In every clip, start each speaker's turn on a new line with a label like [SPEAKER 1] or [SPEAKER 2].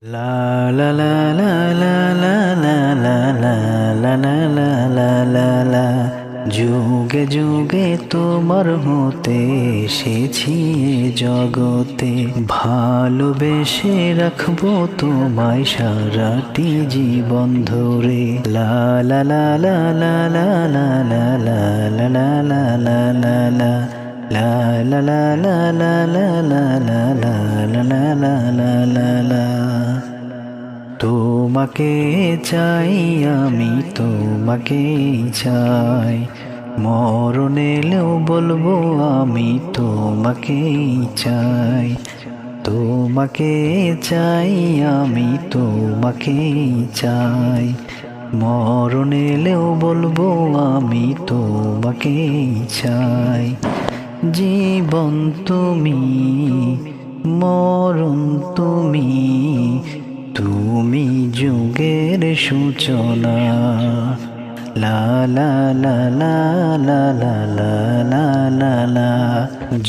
[SPEAKER 1] La la la la la la la la la la la la la la la যুগে যুগে তোমার হতে এসেছি এ জগতে ভালোবেসে রাখবো তোমায় সারাটি জীবন ধরে লা লা লা লা লা লা লা লা লা লা লা লা লা লা লা La la la la la la la la la la la la la la la তোমাকে চাই আমি তোমাকে চাই মরণ এলেও বলবো আমি তোমাকে চাই তোমাকে চাই আমি তোমাকে চাই মরণ এলেও বলবো আমি তোমাকে চাই জীবন তুমি মরণ তুমি তুমি যুগের সূচনা লা লা লা লা লা লা লা লা লা লা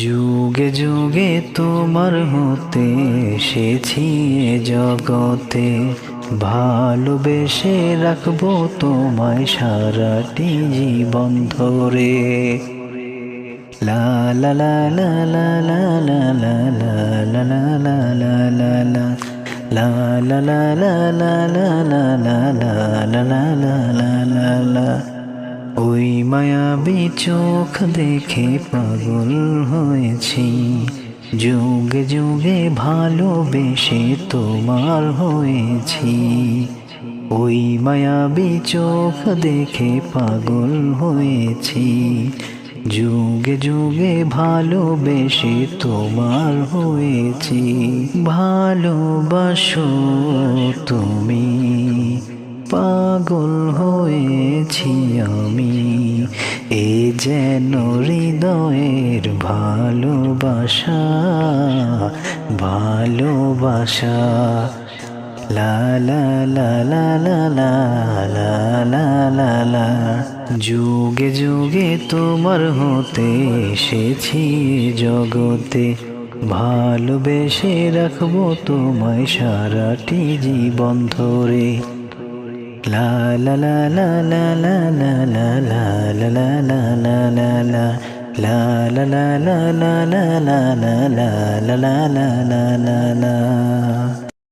[SPEAKER 1] যুগে যুগে তোমার হতে এসেছি এ জগতে ভালোবেসে রাখবো তোমায় সারাটি জীবন ধরে La la la la la la la la la la la la la la la La la la la la la la la la la la la la la la ওই মায়াবী চোখ দেখে পাগল হয়েছি যুগে যুগে ভালোবেসে তোমার হয়েছি ওই মায়াবী চোখ দেখে পাগল হয়েছি যুগে যুগে ভালোবেসে তোমার হয়েছি ভালোবাসো তুমি পাগল হয়েছি আমি এ যেন হৃদয়ের ভালোবাসা ভালোবাসা La la la la la la la la la la যুগে যুগে তোমার হতে এসেছি জগতে ভালোবেসে রাখবো তোমায় সারাটি জীবন ধরে La la la la la la la la la la la la la la la La la la la la la la la la la la la la la